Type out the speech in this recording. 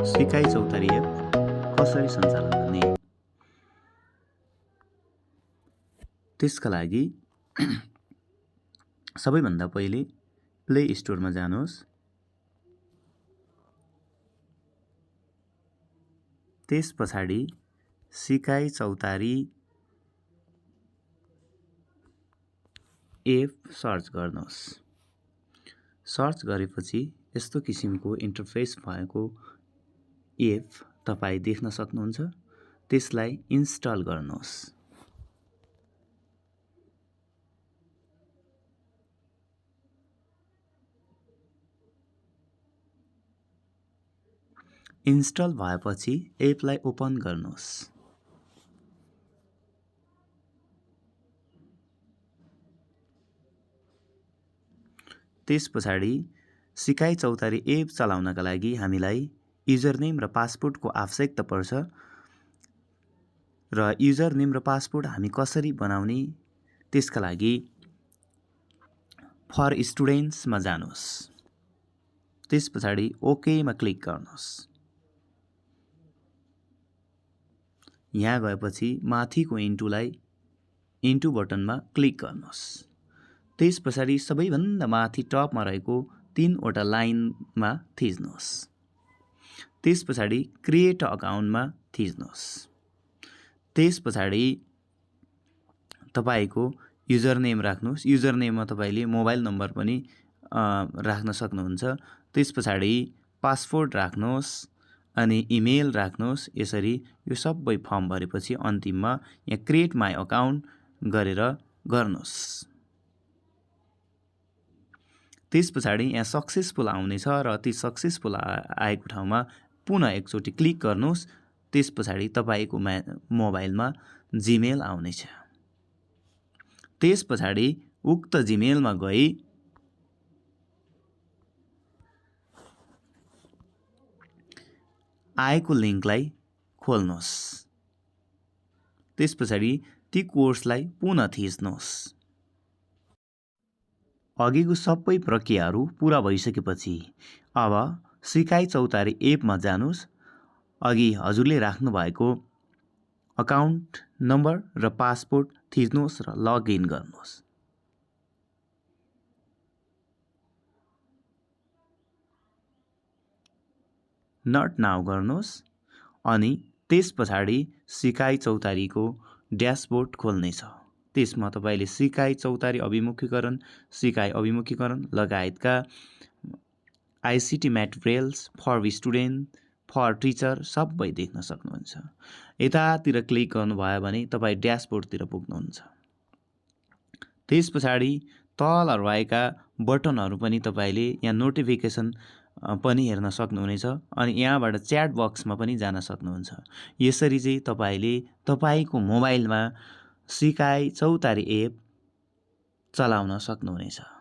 सिकाइ चौतारी एप कसरी सञ्चालन गर्ने? त्यसका लागि सबैभन्दा पहिले प्ले स्टोरमा जानुहोस्। त्यस पछाडि सिकाइ चौतारी एप सर्च गर्नुहोस्। सर्च गरेपछि यस्तो किसिमको इन्टरफेस भएको एप तपाईँ देख्न सक्नुहुन्छ। त्यसलाई इन्स्टल गर्नुहोस्। इन्स्टल भएपछि एपलाई ओपन गर्नुहोस्। त्यस पछाडि सिकाइ चौतारी एप चलाउनका लागि हामीलाई युजरनेम र पासवर्डको आवश्यकता पर्छ। र युजरनेम र पासवर्ड हामी कसरी बनाउने, त्यसका लागि फर स्टुडेन्ट्समा जानुहोस्। त्यस पछाडि ओकेमा क्लिक गर्नुहोस्। यहाँ गएपछि माथिको इन्टु बटनमा क्लिक गर्नुहोस्। त्यस पछाडि सबैभन्दा माथि टपमा रहेको 3वटा लाइनमा थिच्नुहोस्। त्यस पछाडि क्रिएट अकाउन्टमा थिच्नुहोस्। त्यस पछाडि तपाईको युजरनेम राख्नुहोस्। युजरनेममा तपाईले मोबाइल नम्बर पनि राख्न सक्नुहुन्छ। त्यस पछाडि पासवर्ड राख्नुहोस् अनि इमेल राख्नुहोस्। यसरी यो सबै फर्म भरेपछि अन्तिममा यहाँ क्रिएट माई अकाउन्ट गरेर गर्नुहोस्। त्यस पछाडि यहाँ सक्सेसफुल आउनेछ र ती सक्सेसफुल आएको ठाउँमा पुनः एकचोटि क्लिक गर्नुहोस्। त्यस पछाडि तपाईको मोबाइलमा जीमेल आउनेछ। त्यस पछाडि उक्त जीमेलमा गई आएको लिङ्कलाई खोल्नुहोस्। त्यस पछाडि ती कोर्सलाई पुनः थिच्नुहोस्। अघिको सबै प्रक्रियाहरू पूरा भइसकेपछि अब सिकाइ चौतारी एपमा जानुहोस्। अघि हजुरले राख्नु भएको अकाउन्ट नम्बर र पासवर्ड थिच्नुहोस् र लगइन गर्नुहोस्। नट नाउ गर्नुहोस् अनि त्यस पछाडि सिकाइ चौतारीको ड्यासबोर्ड खोल्नेछ। त्यसमा तपाईले सिकाइ चौतारी अभिमुखीकरण लगायतका ICT materials for student, for teacher सबै देख्न सक्नुहुन्छ। यतातिर क्लिक गर्नुभयो भने तपाईँ ड्यासबोर्डतिर पुग्नुहुन्छ। त्यस पछाडि तल रहेका बटनहरू पनि तपाईले यहाँ नोटिफिकेसन पनि हेर्न सक्नुहुनेछ अनि यहाँबाट च्याट बक्समा पनि जान सक्नुहुन्छ। यसरी चाहिँ तपाईले तपाईको मोबाइलमा सिकाइ चौतारी एप चलाउन सक्नुहुनेछ।